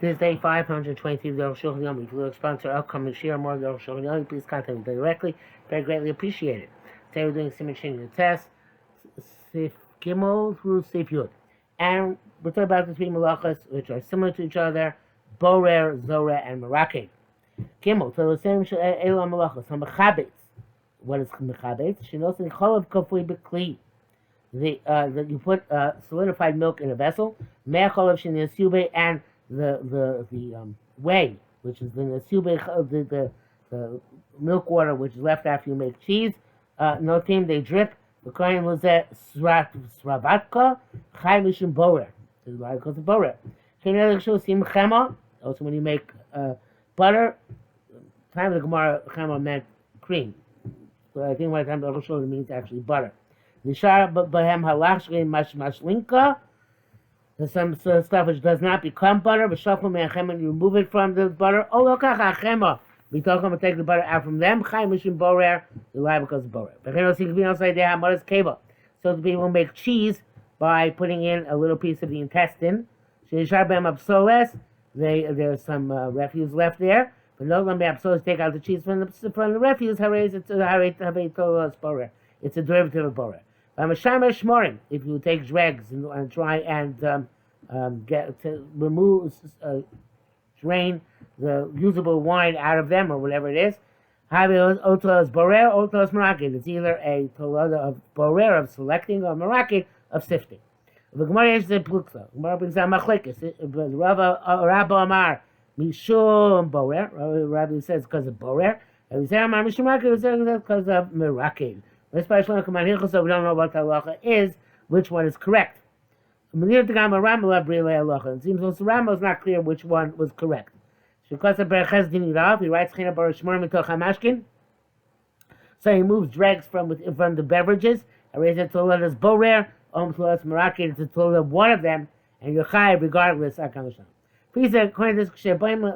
This is day 523 of the Arukh HaShulchan. If you look sponsor upcoming share more of the Arukh HaShulchan, please contact me directly. Very greatly appreciated. Today we're doing simulation test, Sif Gimel through Sif Yud. And we're talking about the three malachas which are similar to each other, Borer, Zoreh, and Merakeh. Gimel, so the same Elam malachas, Mechabetz. What is Mechabetz? Shenosin Cholav Kafui B'Kli. That you put solidified milk in a vessel, Meh Cholav Shenyasube, and the whey, which is the milk water which is left after you make cheese. Notim, they drip. The kohen was that sravatka chai mishum borer. This is why it calls it borer. Also, when you make butter, time of the Gemara, chema meant cream. So I think by the time the Arukh HaShulchan means actually butter. Nishar bahem halach shrein mashlinka. There's some stuff which does not become butter, but shafel me'achema, you remove it from the butter. Oh, look at achema. We talk about take the butter out from them. Chai mishum borer, you lie because of borer. But outside there, what is keva? So the people make cheese by putting in a little piece of the intestine. Shenishar b'hem absoles. There's some refuse left there, but no one absoles. Take out the cheese from the refuse. It's a derivative of borer. If you take dregs and try and drain the usable wine out of them or whatever it is, otos borer, otos merakeh. It's either a tolada of borer, of selecting, or merakeh, of sifting. The Gemara is the pluksa. Gemara brings down machlekes. Rabba Amar mishum borer. Rabbi says because of borer. Rabbi says Amar mishum merakeh because of merakeh. This by Shlomo Kaman Hilchos, so we don't know what the halacha is, which one is correct. It seems also Rambam is not clear which one was correct. He writes Chena Bar Shmor Mitoch HaMashkin. So he moves dregs from the beverages. I raise it to let us borer, to merakeh, to let one of them, and you're chai regardless. Please, according to this,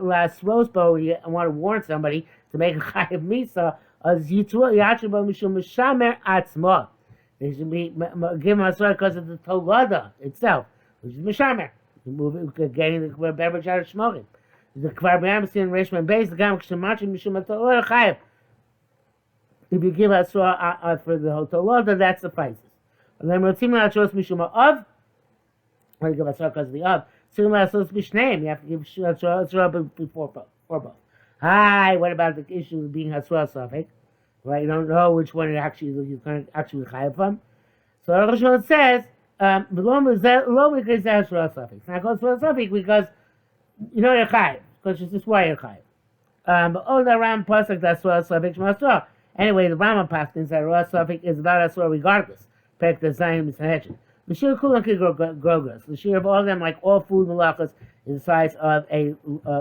last roast bowl, you want to warn somebody to make a chai of misa. They should be given Masra because of the Tolada itself, which is Mishamer. Getting the beverage out of smoking. The Kvar B'Amsin Rishman Beis, the Gam Kshamachi Mishum Tolada Chayev. If you give Asra for the Tolada, that suffices. And then Rotzim Lachos Mishum Av, or you give Asra because of the Av. Sim Lachos Bishneim, you have to give Asra before both. Hi, what about the issue of being Hasra Safek? Right, you don't know which one you're going to actually chayav from. So Arukh HaShulchan says, "Lo because that's Hasra Safek." It's not called Hasra Safek because you know you're chayav, because it's just why you're chayav. But the Ram pasuk that's Hasra Safek Shmasra. Anyway, the Rambam pasuk that Hasra Safek is about Hasra regardless. Pek the Zayim Misahechin. The shir kulam kigogras. The shir of all of them, like all food malachas, is the size of a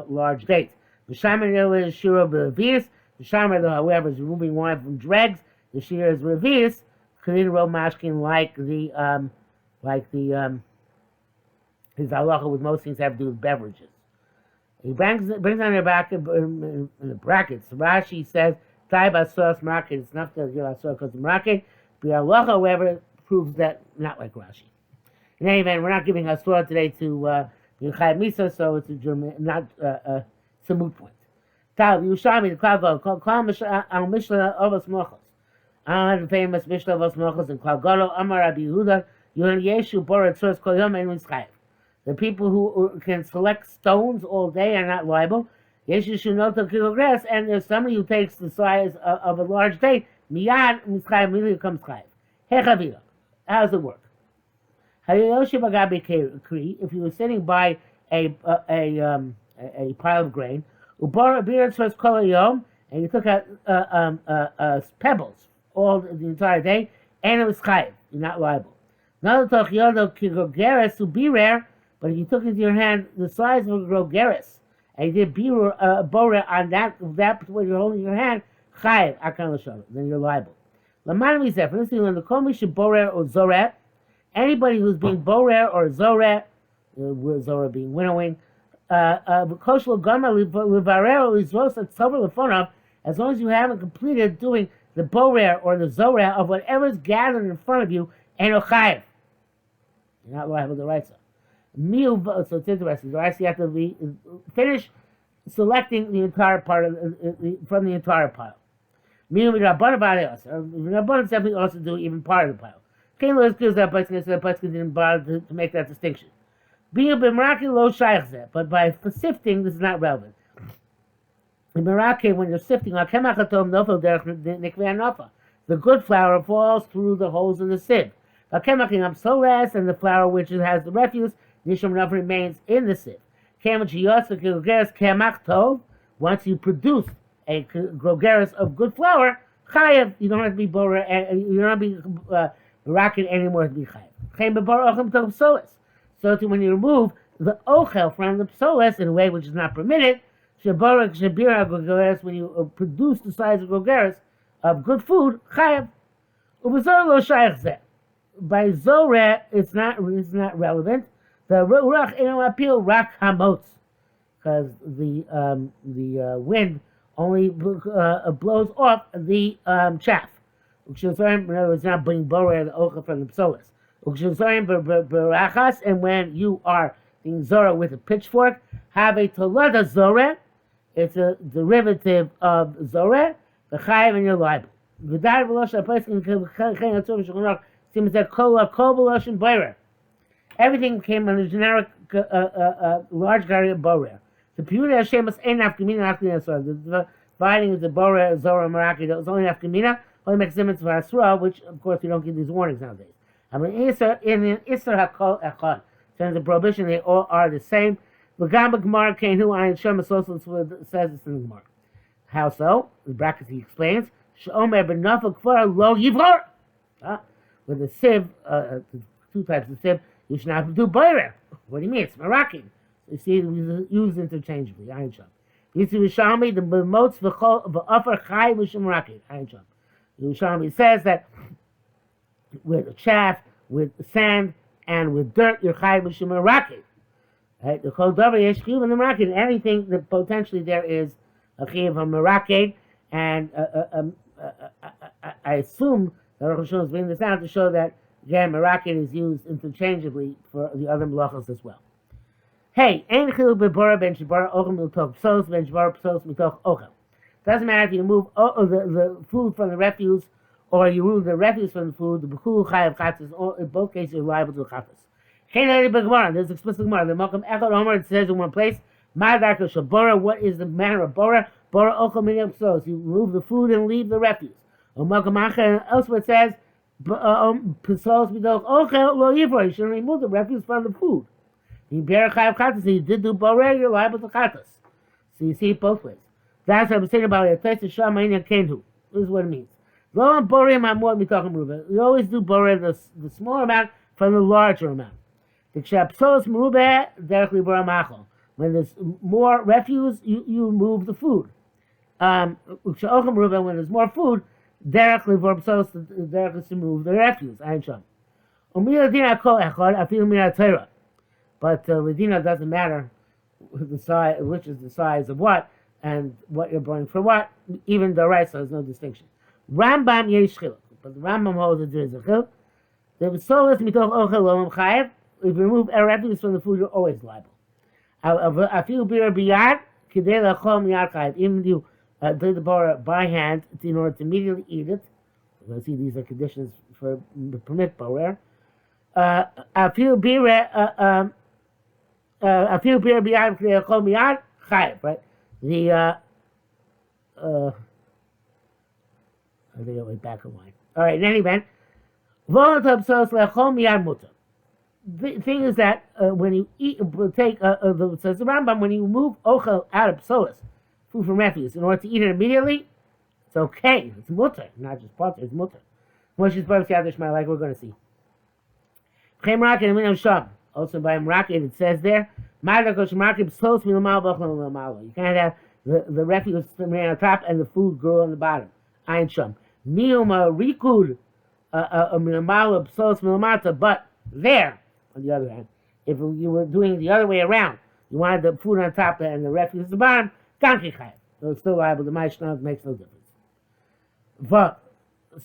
large date. The Shaman is Shira B'Revius. The Shaman, however, is removing wine from dregs. The Shira is Revius. Kedin Ro Mashkin, his halacha with most things have to do with beverages. He brings on the back in the brackets. Rashi says, Tai Basras Market, it's not to give Asra because of Market. The halacha, however, proves that not like Rashi. In any event, we're not giving Asra today to Chayv Misa, so it's it's a moot point. Tal Yushami the Klal al Mishnah Avos Mochos. The famous Mishnah Avos Mochos in Klal Gadol Amar Rabbi Yehuda Yon Yeshu Borat Source Kol Yom Ein Mitzchayev. The people who can select stones all day are not liable. Yeshu Shunoto Kilogress, and there's somebody who takes the size of a large date. Miyad Mitzchayev immediately becomes Chayev. Hechavila. How does it work? Hayoshi Bagabi Kri. If you were sitting by a pile of grain, and you took out pebbles all the entire day, and it was chayiv. You're not liable. Be rare, but if you took into your hand the size of a grogeres, and you did borer on that what you're holding in your hand, chayiv akan, then you're liable. Anybody who's being borer or zoreh, being winnowing, as long as you haven't completed doing the borer or the zoreh of whatever's gathered in front of you, and chayiv. You're not liable to write so. So it's interesting. So I see you have to finish selecting the entire part from the entire pile. Miu Rabban Baleos. Rabban simply also do even part of the pile. Can't let us give that Paiskin didn't bother to make that distinction. Being b'meraki lo shaykh zeh, but by sifting, this is not relevant. In meraki, when you're sifting, the good flour falls through the holes in the sieve. And the flour which has the refuse, nisham remains in the sieve. Once you produce a grogeris of good flour, chayav, you don't have to be bora, and you don't have to be meraki anymore to be chayav. So when you remove the ochel from the psoles in a way which is not permitted, when you produce the size of grogeris of good food, chayav. By zoreh, it's not relevant. The ruach eno apil rak hamotz, because the wind only blows off the chaff. In other words, not bringing boreh the ochel from the psoles. And when you are being zorah with a pitchfork, have a tolada zoreh. It's a derivative of zoreh. The chayav and you're liable. Everything came on the generic large category of borer. The purity of Shemus ain't nafkamina. The dividing of the borer, zorah, meraki, that was only nafkamina. Only makes limits for asra, which of course we don't give these warnings nowadays. I mean, in the Isser HaKol Echad, in the prohibition, they all are the same. The Gamba Gemara came who I Shem Associates says it's in the Gemara. How so? The brackets he explains. She'omer b'nafel kfar lo yivor. With the sieve, two types of sieve, you should not do boirer. What do you mean? It's meraki. You see, we use interchangeably. Ayin Sham. You see, Rishalmi the b'motz v'ofar chai v'shem meraki. Ayin Sham. Rishalmi says that with chaff, with sand, and with dirt, you're chai v'shem meraki. Right? The kol davar yesh chiyuv in the meraki. Anything that potentially there is a chiyuv of meraki, and I assume that Arukh HaShulchan is bringing this out to show that again meraki is used interchangeably for the other melachos as well. Hey, ein chiluk bebora ben shibara ochel mitoch psos ben shibara psos mitoch ochel. Doesn't matter if you remove the food from the refuse or you remove the refuse from the food. The b'chulu chayav chatzis. In both cases, you're liable to chatzis. There's explicit Gemara. The Malcolm Echad Omer, it says in one place, Ma'adarka Shabora, what is the manner of Bora? Bora Ochel Minyam Psos. You remove the food and leave the refuse. Or Malcolm Echad, elsewhere it says, Psos Midoch Ochel Lo Yivor. You shouldn't remove the refuse from the food. You bear Chayav Chatas, so you did do Bora, you're liable to Chatas. So you see it both ways. That's what I'm saying about it. This is what it means. Lo Borim Hamor Mitochim Ruba. You always do Bora, the smaller amount from the larger amount. When there's more refuse, you move the food. When there's more food, directly to move the refuse. But Ladina doesn't matter the size, which is the size of what, and what you're burning for what. Even the right, so there's no distinction. Rambam yesh chiluk, but the Rambam holds that there is a chiluk. The solas mitoch ochel lo chayev. If you remove refuse from the food, you're always liable. Even if you do the bar by hand, in order to immediately eat it. You'll see these are conditions for the permit bar. A few beer beyond miyad chayev, right? I think I went back a line. All right. In any event, voluntab lechol miyad mutar. The thing is that when you eat, says the Rambam, when you move ochel out of psolas, food from refuse, in order to eat it immediately, it's okay. It's mutter, not just potter, it's mutter. Moshe's Baruch Yadishma, like we're going to see. Also by Meraki, it says there, you can't have the refuse remain on top and the food grow on the bottom. Ayin Sham. But there, on the other hand, if you were doing it the other way around, you wanted the food on top and the refuse at the bottom, ganki chayav. So it's still liable. The Maishnav makes no difference. But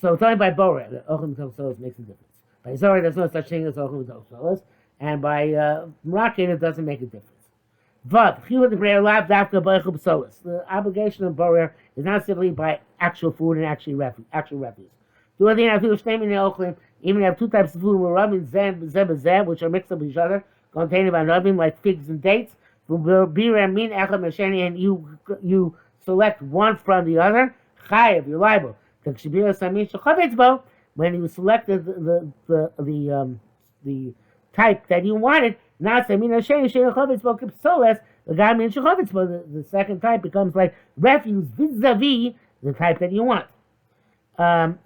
so it's only by Borah that Ochel Mitoch Solas makes a difference. By Zohar, there's no such thing as Ochel Mitoch Solas, and by Moroccan it doesn't make a difference. Vav, chiyuv the brer lav dafka b'echel b'solas. The obligation of borer is not simply by actual food and actual refuse. The other thing I feel shtei minei ochlim, even have two types of food, which are mixed up with each other, containing by novim like figs and dates. And you select one from the other. Chayev, you're liable. When you selected the type that you wanted, the second type becomes like refuse vis-a-vis the type that you want. Yerushalmi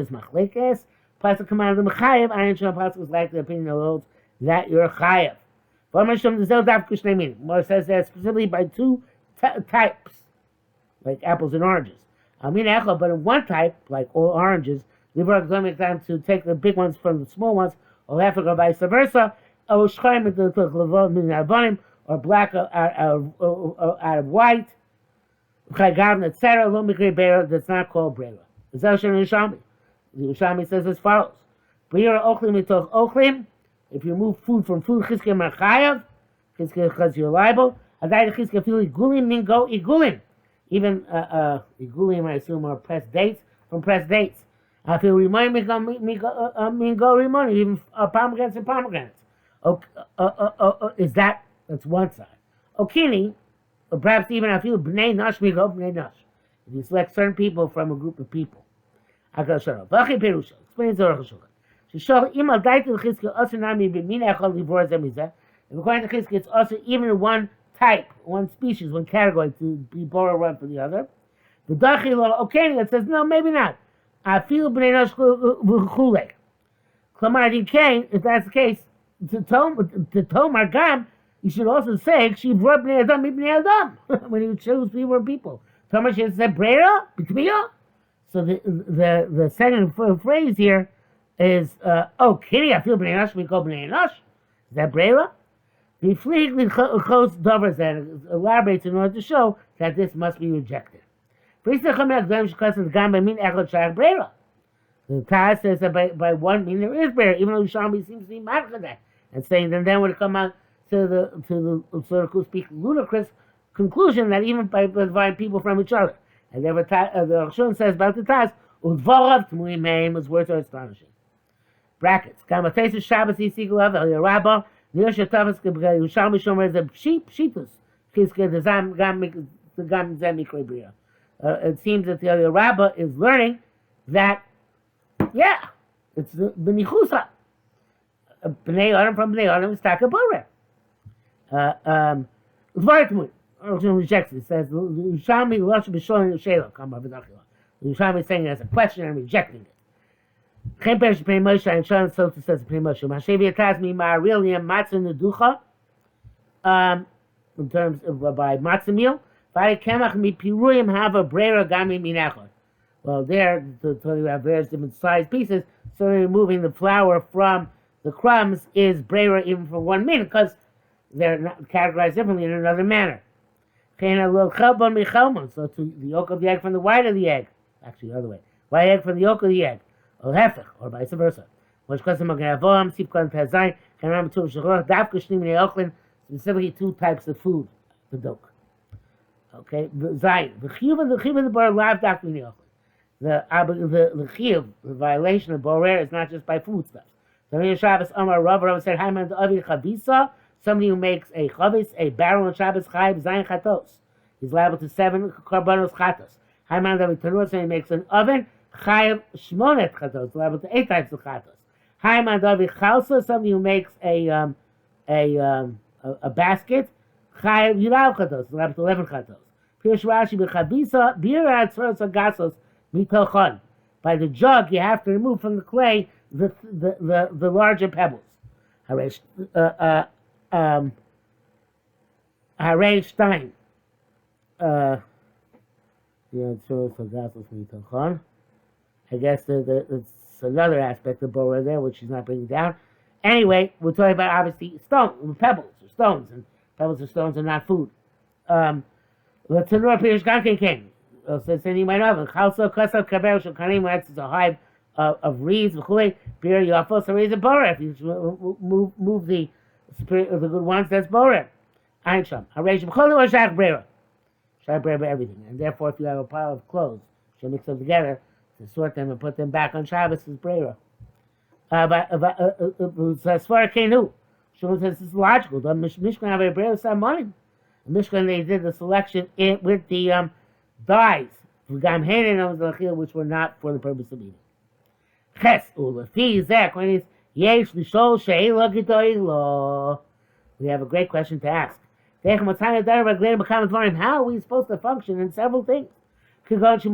is machlekes. Pasuk command of the mechayev. Ayin Shem Pasuk is like the opinion of those that you're chayev. More says that specifically by two types, like apples and oranges. But in one type, like all oranges, the work time to take the big ones from the small ones, or have to go vice versa, or black out of white, etc. That's not called brera. The Yerushalmi says as follows: if you move food from food, because you're liable. Even igulim, I assume, are pressed dates from pressed dates. I feel remind me go remind even pomegranates and pomegranates. That's one side. Okini, or perhaps even I feel bnei nash mi go bnei nash. If you select certain people from a group of people. Explains Arukh HaShulchan. If according to Chizkiah, it's also even one type, one species, one category to be borrowed one for the other. The Dachil okay, it says no, maybe not. I feel bnei nash chule. Klamar Dikain, if that's the case, to Tomar Gam, you should also say she brought bnei adam ibnei adam when you choose people. Tomar should say brera b'tmiya. So the second phrase here is Kiri, I feel bnei nash, we go bnei nash. Is that brera? The Fleegli Chos Dovers then elaborates in order to show that this must be rejected. The Taz says that by one meaning there is brera, even though Yerushalmi seems to be mad for that, and saying then would come out to the sort of speak ludicrous conclusion that even by dividing people from each other. And the Arukh says about the Taz, Udvarav Tmui Meim, his words are astonishing. Brackets. Gamatesis Shabbos Yisigulav El Yerabah. Yerushalmi Shomer is a sheetus. It seems that the Yerabah is learning that, it's the Benichusa. Bnei Adam from Bnei Adam is Takaborer. Udvaratmui. Arukh rejects it. It says, Yerushalmi Lush B'Sholim Shelo. Yerushalmi is saying it as a question and rejecting it. So to says Moshe. Mashevi Atazmi Ma'ariliam Matzah Neducha. In terms of by matzah meal. V'ay kemach mi piruyim hava brera gami minachon. Well, there you have various different size pieces. So removing the flour from the crumbs is brera even for 1 minute because they're not categorized differently in another manner. So to the yolk of the egg from the white of the egg. Actually, the other way. White egg from the yolk of the egg. Or vice versa. Specifically two types of food. The dok. Okay, zayin. The chiyuv of the bar lav dak min yochel. The chiyuv, the violation of borer is not just by food stuff. So in Shabbos, Amar Rav said, "Hayman avi chavisa." Somebody who makes a chavis, a barrel on Shabbos chayiv zayin chatos. He's liable to 7 karbanos chatos. Hayman avi tanur, so he makes an oven. Chayav shmonet chatos, liable to 8 types of chatos. Hayman avi chalsa, somebody who makes a basket. Chayav yirav chatos, liable to 11 chatos. Pirush Rashi b'chabisa birat tzros agasos mitochon. By the jug, you have to remove from the clay the larger pebbles. Harei Stein. I guess it's another aspect of borer there, which she's not bringing down. Anyway, we're talking about obviously pebbles or stones, and pebbles or stones are not food. The Tanur Pirish Gankin came. So saying you might have a chalso kasav kaber shel kanim. It's a hive of reeds, beer you also raise a borer. If you move the spirit of the good ones, that's borer. Einsham. Arrange b'chol or shach brera. Shach brera everything. And therefore, if you have a pile of clothes, you mix them together to sort them and put them back on Shabbos is brera. As far as Kenu, Shmuel says this is logical. The Mishkan have a brera some money. The Mishkan they did the selection with the dyes, which were not for the purpose of eating. Ches ulefi zek when it's yesh lishol sheila g'doilo. We have a great question to ask. How are we supposed to function in several things? You have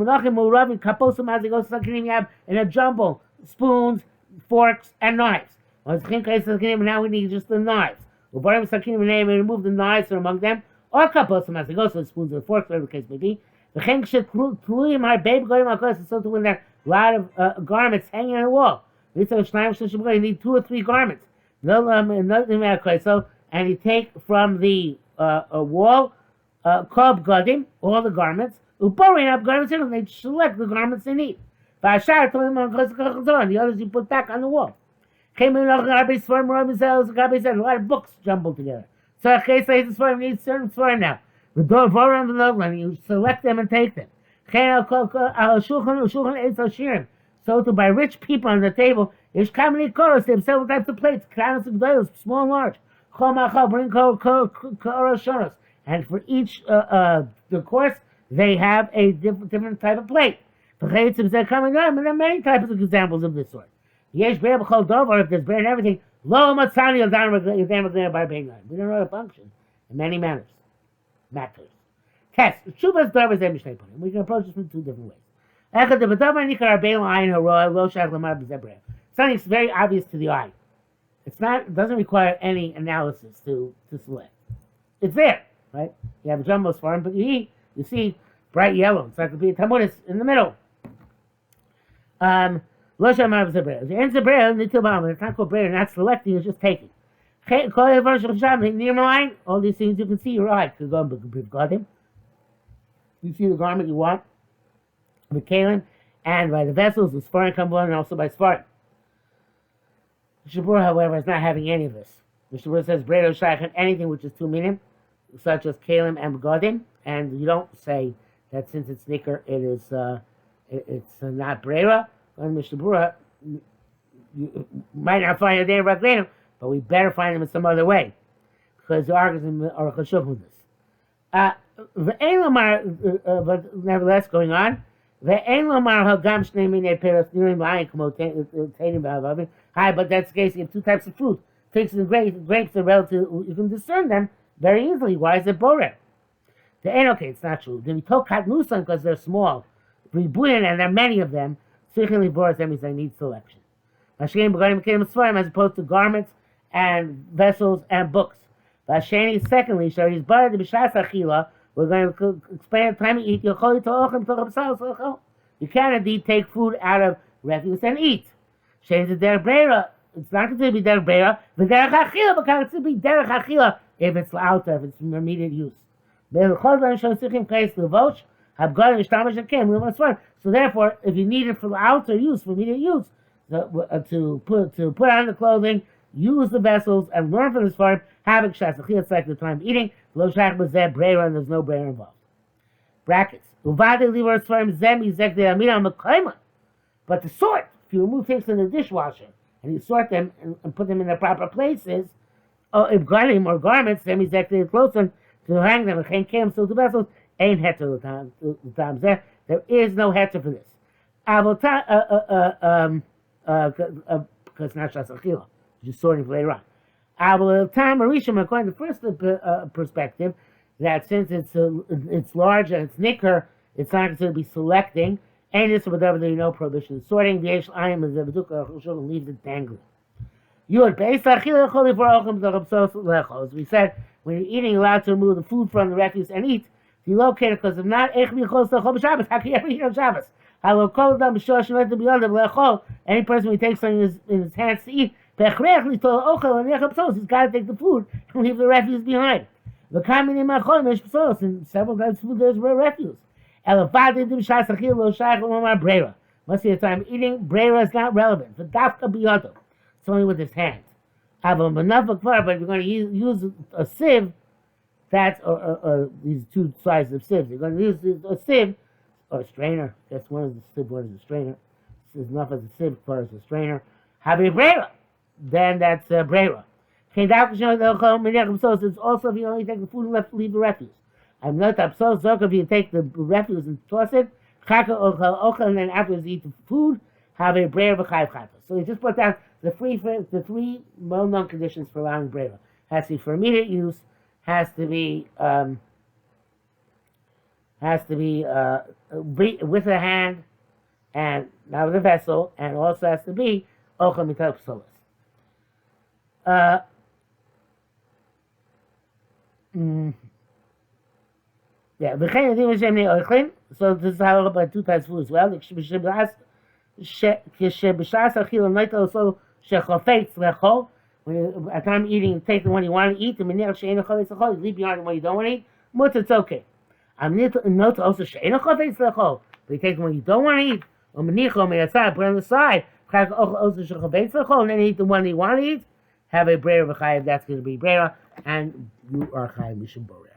in a jumble spoons, forks, and knives. Now we need just the knives. We remove the knives from among them, or the spoons or forks, whatever the case may be. So when there are a lot of garments hanging on the wall, you need 2 or 3 garments. And you take from the wall, gadim, all the garments, boring up garments in them, they select the garments they need. And the others you put back on the wall. A lot of books jumbled together. So a case like this form needs certain form now. You select them and take them. So to by rich people on the table, there's commonly chorus, they have several types of plates, small and large. And for each the course, they have a different type of plate. And there are many types of examples of this sort. If there's bread and everything, we don't know how to function in many matters. Test. We can approach this in 2 different ways. Something's very obvious to the eye. It doesn't require any analysis to select. It's there, right? You have a jumbo farm, but you see bright yellow. It's like a tamuris in the middle. The answer bread, it's not called bread, not selecting, it's just taking. All these things you can see your eye. You see the garment you want, the kalim, and by the vessels, the Sfarim come on, and also by Sfarim. Shabur, however, is not having any of this. The Shabur says bread or shayach, anything which is 2 minim, such as kalim and begadim, and you don't say that since it's nicker, it's not brera. And Mishabura, you might not find it there right, but we better find them in some other way, because the argues in Arukh HaShulchan with this. But nevertheless, going on. Hi, but that's the case. You have 2 types of fruit. Figs and grapes are relative. You can discern them very easily. Why is it borer? Okay, it's not true. Then we took katnusan because they're small. And there are many of them. Secondly, boras, that means they need selection. As opposed to garments and vessels and books. Secondly, we're going to explain the time you eat. You can indeed take food out of refuse and eat. It's not going to be derech brera, but it's going to be derech achila if it's out if it's for immediate use. So therefore, if you need it for outer use, for immediate use, to put on the clothing, use the vessels, and learn from this farm, having shas it's like the time eating. Lo shach b'zeh brera, and there's no brera involved. Brackets. But the sort, if you remove things from the dishwasher and you sort them and put them in their proper places, if garnim or garments, then exactly close them to hang them. So the vessels ain't heter the times there. There is no heter for this. Because not shas achila, just sorting for later on. According to the first perspective, that since it's large and it's nicker, it's not going to be selecting, and it's whatever there is no prohibition. Sorting the Eish Ayim is a leaves it dangling. As we said, when you're eating, you're allowed to remove the food from the refuse and eat. If you locate it, because if not, how can you ever eat on Shabbos? Any person who takes something in his hands to eat, he's got to take the food and leave the refuse behind. In several types of food, there's refuse. Most of the time, eating brera is not relevant. The dafka biyado. It's only with his hands. But if you're going to use a sieve, that's these two sizes of sieves. You're going to use a sieve or a strainer. That's one is the sieve, one is a strainer. This is enough as a sieve, part as a strainer. Have a brera. Then that's brera. It's also if you only take the food and leave the refuse. I'm not upset. If you take the refuse and toss it, and then afterwards eat the food, have a brera v'chayv chata. So you just put down the three well-known conditions for allowing brera. Has to be for immediate use, has to be with a hand and not with a vessel, and also has to be ochel mitov solas. Yeah, so this is how about two types of food as well. When at time eating, take the one you want to eat, leave behind the one you don't want to eat. It's okay. I'm not also but you take the one you don't want to eat, put on the side, and then eat the one you want to eat. Have a brera v'chayev, that's going to be brera, and you are chayev mishum boreh.